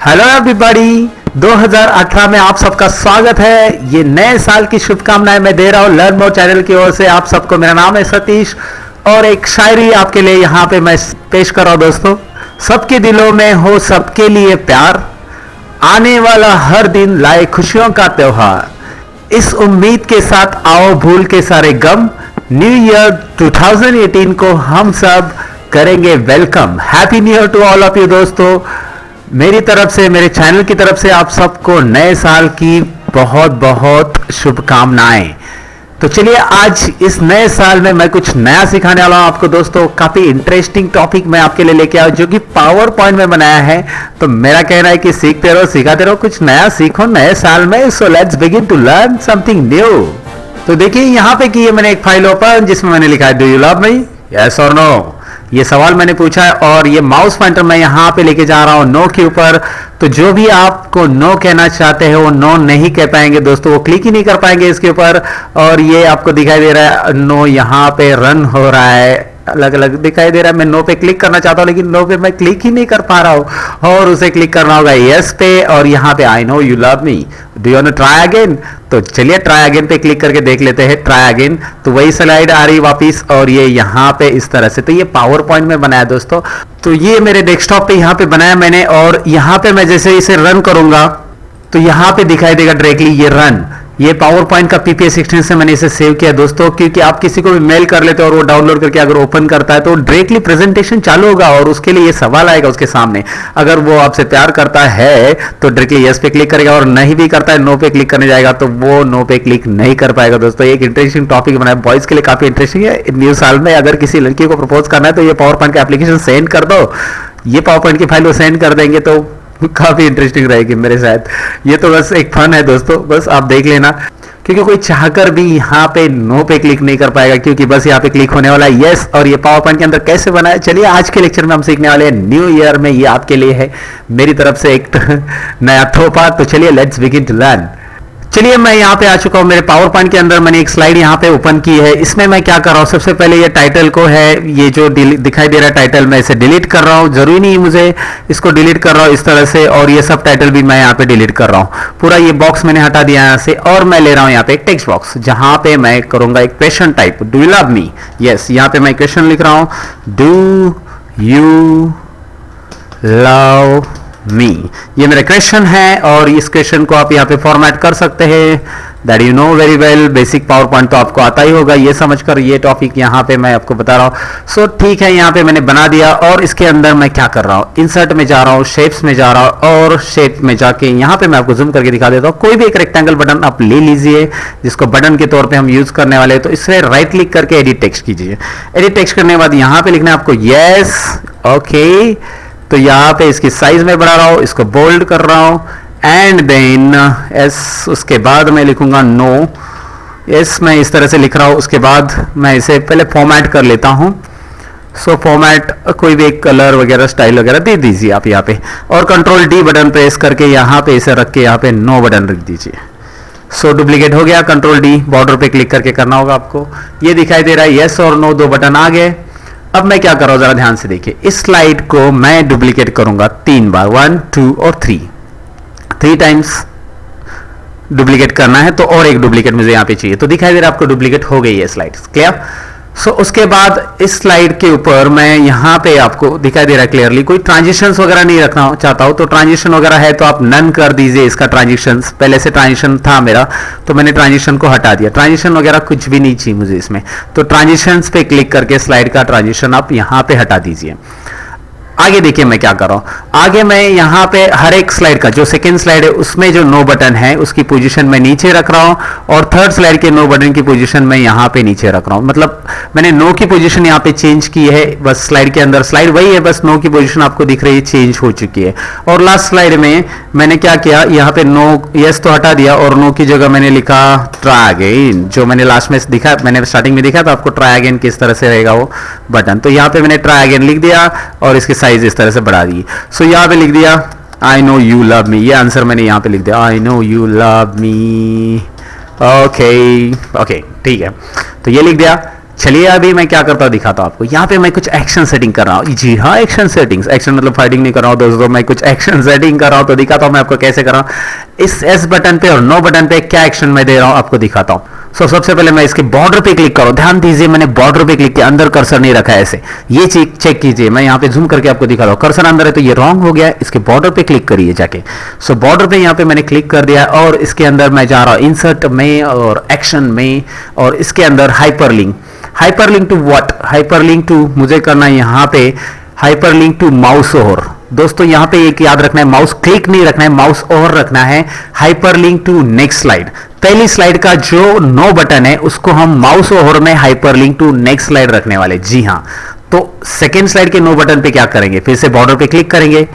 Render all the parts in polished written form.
Hello everybody, 2018 में आप सबका स्वागत है। ये नए साल की शुभकामनाएं मैं दे रहा हूँ लर्न मोर चैनल की ओर से आप सबको। मेरा नाम है सतीश और एक शायरी आपके लिए यहाँ पे मैं पेश कर रहा हूँ। दोस्तों, सबके दिलों में हो सबके लिए प्यार, आने वाला हर दिन लाए खुशियों का त्योहार। इस उम्मीद के साथ आओ भूल के सारे गम, न्यू ईयर 2018 को हम सब करेंगे welcome. Happy new year to all of you. दोस्तों, मेरी तरफ से, मेरे चैनल की तरफ से आप सबको नए साल की बहुत बहुत शुभकामनाएं। तो चलिए, आज इस नए साल में मैं कुछ नया सिखाने वाला हूं आपको। दोस्तों, काफी इंटरेस्टिंग टॉपिक मैं आपके लिए लेके आया जो कि पावर पॉइंट में बनाया है। तो मेरा कहना है कि सीखते रहो, सिखाते रहो, कुछ नया सीखो नए साल में। So let's begin to learn something new. तो देखिए, यहां पे की है मैंने एक फाइल ओपन जिसमें मैंने लिखा है do you love me, yes और नो। ये सवाल मैंने पूछा है और ये माउस पॉइंटर मैं यहां पे लेके जा रहा हूं नो के ऊपर। तो जो भी आपको नो कहना चाहते हैं वो नो नहीं कह पाएंगे दोस्तों, वो क्लिक ही नहीं कर पाएंगे इसके ऊपर। और ये आपको दिखाई दे रहा है नो यहां पे रन हो रहा है, अलग अलग दिखाई दे रहा है। मैं नो पे क्लिक करना चाहता हूं लेकिन नो पे मैं क्लिक ही नहीं कर पा रहा हूं। और उसे क्लिक करना होगा यस पे, और यहां पे I know you love me, do you want to try again. तो चलिए ट्राई अगेन पे क्लिक करके देख लेते हैं। ट्राई अगेन, तो वही स्लाइड आ रही वापिस और ये यहां पे इस तरह से। तो ये पावर पॉइंट में बनाया दोस्तों। तो ये मेरे डेस्कटॉप पे यहां पे बनाया मैंने, और यहां पे मैं जैसे इसे रन करूंगा तो यहां पे दिखाई देगा डायरेक्टली ये रन। ये पावर पॉइंट का पीपीएस एक्सटेंशन से मैंने इसे सेव किया दोस्तों, क्योंकि आप किसी को भी मेल कर लेते हो और वो डाउनलोड करके अगर ओपन करता है तो डायरेक्टली प्रेजेंटेशन चालू होगा और उसके लिए ये सवाल आएगा उसके सामने। अगर वो आपसे प्यार करता है तो डायरेक्टली यस पे क्लिक करेगा, और नहीं भी करता है नो पे क्लिक करने जाएगा तो वो नो पे क्लिक नहीं कर पाएगा। दोस्तों, एक इंटरेस्टिंग टॉपिक बनाया बॉयज के लिए, काफी इंटरेस्टिंग है। न्यू साल में अगर किसी लड़की को प्रपोज करना है तो ये पावर पॉइंट का एप्लीकेशन सेंड कर दो। ये पावर पॉइंट की फाइल वो सेंड कर देंगे तो काफी इंटरेस्टिंग रहेगी मेरे साथ। ये तो बस एक फन है दोस्तों, बस आप देख लेना, क्योंकि कोई चाहकर भी यहाँ पे नो पे क्लिक नहीं कर पाएगा, क्योंकि बस यहाँ पे क्लिक होने वाला है यस। और ये पावर पॉइंट के अंदर कैसे बनाया, चलिए आज के लेक्चर में हम सीखने वाले हैं। न्यू ईयर में ये आपके लिए है मेरी तरफ से एक नया तोहफा। तो चलिए लेट्स बिगिन टू लर्न। चलिए, मैं यहाँ पे आ चुका हूँ। मेरे पावर पॉइंट के अंदर मैंने एक स्लाइड यहाँ पे ओपन की है। इसमें मैं क्या कर रहा हूँ, सबसे पहले ये टाइटल को है, ये जो दिखाई दे रहा है टाइटल, मैं इसे डिलीट कर रहा हूँ। जरूरी नहीं मुझे इसको डिलीट कर रहा हूँ इस तरह से। और ये सब टाइटल भी मैं यहाँ पे डिलीट कर रहा हूँ। पूरा ये बॉक्स मैंने हटा दिया यहाँ से, और मैं ले रहा हूँ यहाँ पे एक टेक्स्ट बॉक्स जहाँ पे मैं करूंगा एक question type, do you love me, yes. यहाँ पे मैं क्वेश्चन लिख रहा हूँ, डू यू लव मी। ये मेरा क्वेश्चन है और इस क्वेश्चन को आप यहाँ पे फॉर्मेट कर सकते हैं। That you know very well, basic power point तो आपको आता ही होगा। ये समझकर ये टॉपिक यहाँ पे मैं आपको बता रहा हूँ। सो ठीक है, यहाँ पे मैंने बना दिया और इसके अंदर मैं क्या कर रहा हूँ, इंसर्ट में जा रहा हूँ, शेप्स में जा रहा हूँ, और शेप में जाके यहाँ पे मैं आपको जूम करके दिखा देता हूँ। कोई भी एक रेक्टेंगल बटन आप ले लीजिए जिसको बटन के तौर पर हम यूज करने वाले हैं। तो इससे राइट क्लिक करके एडिट टेक्स्ट कीजिए। एडिट टेक्स्ट करने के बाद यहाँ पे लिखना है आपको यस, ओके। तो यहाँ पे इसकी साइज में बढ़ा रहा हूं, इसको बोल्ड कर रहा हूं, एंड देन एस, उसके बाद मैं लिखूंगा नो। एस मैं इस तरह से लिख रहा हूं। उसके बाद मैं इसे पहले फॉर्मेट कर लेता हूं। सो फॉर्मेट, कोई भी एक कलर वगैरह स्टाइल वगैरह दे दीजिए आप यहाँ पे, और कंट्रोल डी बटन प्रेस करके यहाँ पे इसे रख के यहाँ पे नो बटन रख दीजिए। सो डुप्लीकेट हो गया। कंट्रोल डी, बॉर्डर पे क्लिक करके करना होगा आपको। ये दिखाई दे रहा है यस और नो, दो बटन आ गए। अब मैं क्या कर रहा हूं, जरा ध्यान से देखिए। इस स्लाइड को मैं डुप्लीकेट करूंगा 3 बार, 1 2 और 3 टाइम्स डुप्लीकेट करना है। तो और एक डुप्लीकेट मुझे यहां पे चाहिए। तो दिखाई दे रहा है आपको डुप्लीकेट हो गई है स्लाइड, क्लियर। सो उसके बाद इस स्लाइड के ऊपर मैं यहां पे आपको दिखाई दे रहा है क्लियरली, कोई ट्रांजिशंस वगैरह नहीं रखना चाहता हूं। तो ट्रांजिशन वगैरह है तो आप नन कर दीजिए इसका ट्रांजिशंस। पहले से ट्रांजिशन था मेरा तो मैंने ट्रांजिशन को हटा दिया। ट्रांजिशन वगैरह कुछ भी नहीं चाहिए मुझे इसमें। तो ट्रांजिशंस पे क्लिक करके स्लाइड का ट्रांजिशन आप यहां पे हटा दीजिए। आगे देखिए मैं क्या कर रहा हूं। आगे मैं यहां पे हर एक स्लाइड का, जो सेकंड स्लाइड है उसमें जो नो बटन है उसकी पोजीशन मैं नीचे रख रहा हूं, और थर्ड स्लाइड के नो बटन की पोजीशन मैं यहां पे नीचे रख रहा हूं। मतलब मैंने नो की पोजीशन यहां पे चेंज की है। बस स्लाइड के अंदर स्लाइड वही है, बस नो की पोजीशन आपको दिख रही है चेंज हो चुकी है। और लास्ट स्लाइड में मैंने क्या किया, यहां पे नो यस तो हटा दिया और नो की जगह मैंने लिखा ट्राई अगेन। जो मैंने लास्ट में दिखा, मैंने स्टार्टिंग में दिखा था आपको ट्राई अगेन किस तरह से रहेगा वो बटन। तो यहां पे मैंने ट्राई अगेन लिख दिया और इसकी साइज इस तरह से बढ़ा दी। सो यहां पे लिख दिया आई नो यू लव मी। ये आंसर मैंने यहां पे लिख दिया, आई know you love me. Okay okay, ठीक है। तो ये लिख दिया। चलिए अभी मैं क्या करता हूँ दिखाता हूँ आपको। यहाँ पे मैं कुछ एक्शन सेटिंग कर रहा हूँ। जी हाँ, एक्शन सेटिंग्स। एक्शन मतलब फाइटिंग नहीं कर रहा हूँ दोस्तों, मैं कुछ एक्शन सेटिंग कर रहा हूँ। तो दिखाता हूँ मैं आपको कैसे कर रहा हूँ। इस एस बटन पे और नो बटन पे क्या एक्शन मैं दे रहा हूँ आपको दिखाता हूँ। सबसे पहले मैं इसके बॉर्डर पे क्लिक करूँ। ध्यान दीजिए मैंने बॉर्डर पे क्लिक किया, अंदर कर्सर नहीं रखा है ऐसे। ये चेक कीजिए, मैं यहाँ पे जूम करके आपको दिखा रहा हूँ। कर्सर अंदर है तो ये रॉन्ग हो गया है। इसके बॉर्डर पे क्लिक करिए जाके। बॉर्डर पे यहाँ पे मैंने क्लिक कर दिया और इसके अंदर मैं जा रहा हूँ इंसर्ट में और एक्शन में और इसके अंदर hyperlink. Hyperlink to what? Hyperlink to मुझे करना है यहाँ पे हाइपरलिंक टू माउस ओवर। दोस्तों यहाँ पे एक याद रखना है, माउस क्लिक नहीं रखना है, माउस ओवर रखना है। Hyperlink to next slide. पहली स्लाइड का जो नो बटन है उसको हम माउस ओवर में हाइपरलिंक टू नेक्स्ट स्लाइड रखने वाले। जी हाँ, तो सेकेंड स्लाइड के नो बटन पे क्या करेंगे, फिर से बॉर्डर पे क्लिक करेंगे,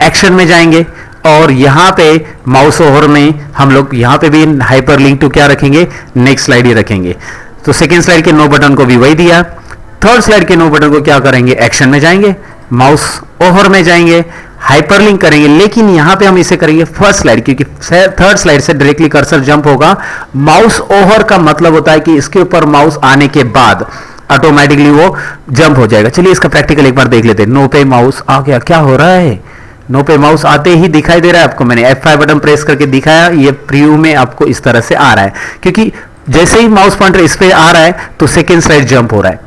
एक्शन में जाएंगे और यहां पे माउस ओवर में हम लोग यहां पे भी हाइपरलिंक टू क्या रखेंगे, नेक्स्ट स्लाइड ही रखेंगे। तो सेकेंड स्लाइड के नो बटन को भी वही दिया। थर्ड स्लाइड के नो बटन को क्या करेंगे, एक्शन में जाएंगे, माउस ओवर में जाएंगे, हाइपरलिंक करेंगे। लेकिन यहां पे हम इसे करेंगे फर्स्ट स्लाइड, क्योंकि थर्ड स्लाइड से डायरेक्टली कर्सर जंप होगा। माउस ओवर का मतलब होता है कि इसके ऊपर माउस आने के बाद ऑटोमेटिकली वो जंप हो जाएगा। चलिए इसका प्रैक्टिकल एक बार देख लेते हैं। नो पे माउस आ गया, क्या हो रहा है, नो पे माउस आते ही दिखाई दे रहा है आपको। मैंने F5 बटन प्रेस करके दिखाया, ये प्रीव्यू में आपको इस तरह से आ रहा है, क्योंकि जैसे ही माउस पॉइंटर इस पे आ रहा है तो सेकेंड स्लाइड जंप हो रहा है।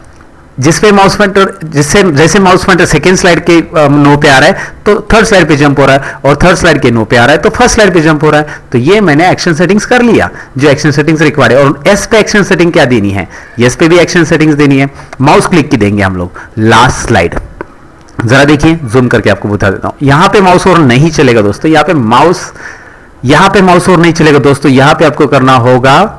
जिस पे माउस पॉइंटर जैसे माउस पॉइंटर सेकेंड स्लाइड के नो पे आ रहा है तो थर्ड स्लाइड पे जंप हो रहा है, और थर्ड स्लाइड के नो पे आ रहा है तो फर्स्ट स्लाइड पे जंप हो रहा है। तो ये मैंने एक्शन सेटिंग्स कर लिया, जो एक्शन सेटिंग्स रिक्वायर्ड है। और एस पे एक्शन सेटिंग क्या देनी है, एस पे भी एक्शन सेटिंग्स देनी है। माउस क्लिक की देंगे हम लोग, लास्ट स्लाइड। जरा देखिए, जूम करके आपको बता देता हूं। यहां पे माउस और नहीं चलेगा दोस्तों, यहां पे माउस और नहीं चलेगा दोस्तों। यहां पे आपको करना होगा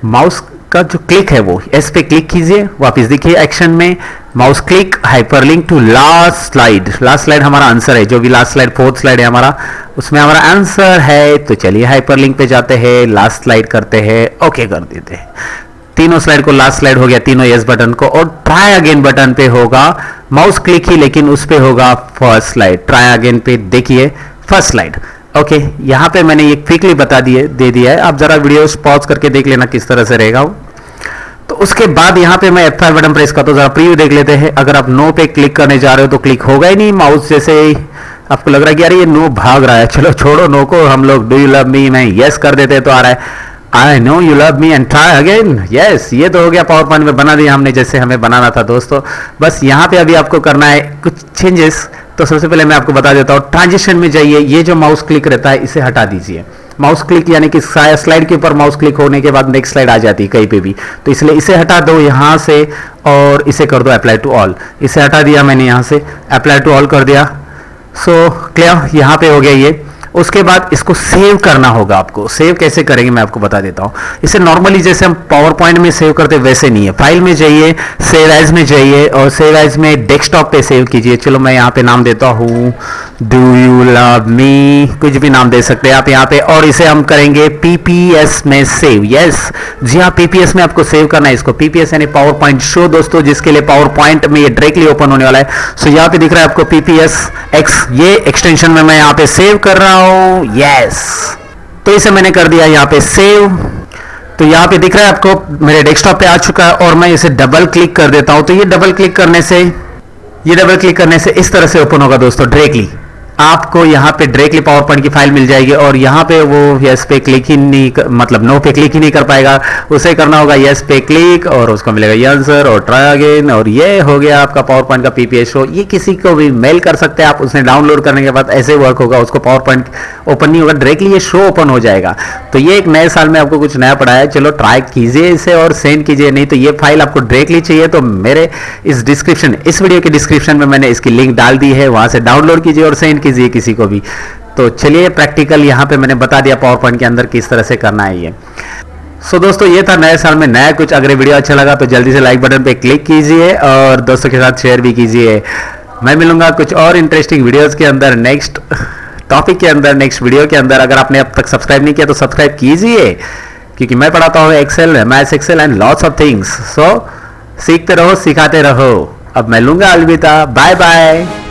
माउस का जो क्लिक है वो एस पे क्लिक कीजिए, वापस देखिए एक्शन में, mouse click, hyperlink to last slide. Last slide हमारा आंसर है, जो भी लास्ट स्लाइड फोर्थ स्लाइड है हमारा, उसमें हमारा आंसर है। तो चलिए हाइपरलिंक पे जाते हैं, लास्ट स्लाइड करते हैं, ओके कर देते हैं। तीनों स्लाइड को लास्ट स्लाइड हो गया, तीनों यस बटन को। और ट्राई अगेन बटन पे होगा माउस क्लिक ही, लेकिन उस पे होगा फर्स्ट स्लाइड। ट्राई अगेन पे देखिए फर्स्ट स्लाइड। ओके, यहां पे मैंने ये क्विकली दे दिया है। आप जरा वीडियो पॉज करके देख लेना किस तरह से रहेगा वो। तो उसके बाद यहां पे मैं F5 बटन प्रेस करता हूं, जरा प्रीव्यू देख लेते हैं। अगर आप नो पे क्लिक करने जा रहे हो तो क्लिक होगा ही नहीं। माउस जैसे आपको लग रहा है कि यार ये नो भाग रहा है, चलो छोड़ो नो को, हम लोग डू यू लव मी में यस कर देते हैं तो आ रहा है आई know you love me and try again. Yes, ये तो हो गया, पावर पॉइंट में बना दिया हमने जैसे हमें बनाना था दोस्तों। बस यहाँ पे अभी आपको करना है कुछ चेंजेस। तो सबसे पहले मैं आपको बता देता हूँ, ट्रांजिशन में जाइए, ये जो माउस क्लिक रहता है इसे हटा दीजिए। माउस क्लिक यानी कि स्लाइड के ऊपर माउस क्लिक होने के बाद नेक्स्ट स्लाइड आ जाती है कहीं पे भी, तो इसलिए इसे हटा दो यहाँ से और इसे कर दो अप्लाई टू ऑल। इसे हटा दिया मैंने, यहाँ से अप्लाई टू ऑल कर दिया। सो क्लियर, यहाँ पे हो गया ये। उसके बाद इसको सेव करना होगा आपको। सेव कैसे करेंगे मैं आपको बता देता हूं। इसे नॉर्मली जैसे हम पावर पॉइंट में सेव करते वैसे नहीं है। फाइल में जाइए, सेव एज में जाइए और सेव एज में डेस्कटॉप पे सेव कीजिए। चलो मैं यहाँ पे नाम देता हूँ डू यू लव मी, कुछ भी नाम दे सकते हैं आप यहाँ पे। और इसे हम करेंगे पीपीएस में सेव। यस, जी हाँ, पीपीएस में आपको सेव करना है इसको। पीपीएस यानी पावर पॉइंट शो दोस्तों, जिसके लिए पावर पॉइंट में ये डायरेक्टली ओपन होने वाला है। सो यहाँ पे दिख रहा है आपको पीपीएस एक्स, ये एक्सटेंशन में मैं यहाँ पे सेव कर रहा हूँ। यस, तो इसे मैंने कर दिया यहाँ पे सेव। तो यहाँ पे दिख रहा है आपको मेरे डेस्कटॉप पे आ चुका है और मैं इसे डबल क्लिक कर देता हूं। तो ये डबल क्लिक करने से इस तरह से ओपन होगा दोस्तों डायरेक्टली। आपको यहाँ पे डायरेक्टली पावर पॉइंट की फाइल मिल जाएगी और यहाँ पे वो यस पे क्लिक ही नहीं मतलब नो पे क्लिक ही नहीं कर पाएगा। उसे करना होगा यस पे क्लिक और उसको मिलेगा ये आंसर और ट्राई अगेन, और ये हो गया आपका पावर पॉइंट का पीपीएस शो। ये किसी को भी मेल कर सकते हैं आप, उसने डाउनलोड करने के बाद ऐसे वर्क होगा, उसको पावर पॉइंट ओपन नहीं होगा, डायरेक्टली ये शो ओपन हो जाएगा। तो ये एक नए साल में आपको कुछ नया पढ़ाया है, चलो ट्राई कीजिए इसे और सेंड कीजिए। नहीं तो ये फाइल आपको डायरेक्टली चाहिए तो मेरे इस वीडियो के डिस्क्रिप्शन में मैंने इसकी लिंक डाल दी है, वहां से डाउनलोड कीजिए और सेंड कीजिए किसी को भी। तो चलिए प्रैक्टिकल यहाँ पे मैंने बता दिया पावर पॉइंट के अंदर किस तरह से करना है ये। सो दोस्तों ये था नए साल में नया कुछ। अगर वीडियो अच्छा लगा तो जल्दी से लाइक बटन पे क्लिक कीजिए और दोस्तों के साथ शेयर भी कीजिए। मैं मिलूंगा कुछ और इंटरेस्टिंग वीडियोस के अंदर, नेक्स्ट टॉपिक के अंदर, नेक्स्ट वीडियो के अंदर। अगर आपने अब तक सब्सक्राइब नहीं किया तो सब्सक्राइब कीजिए, क्योंकि मैं पढ़ाता हूँ Excel, maths Excel and lots of things. So सीखते रहो, सिखाते रहो। अब मैं लूंगा अलविदा, बाय बाय।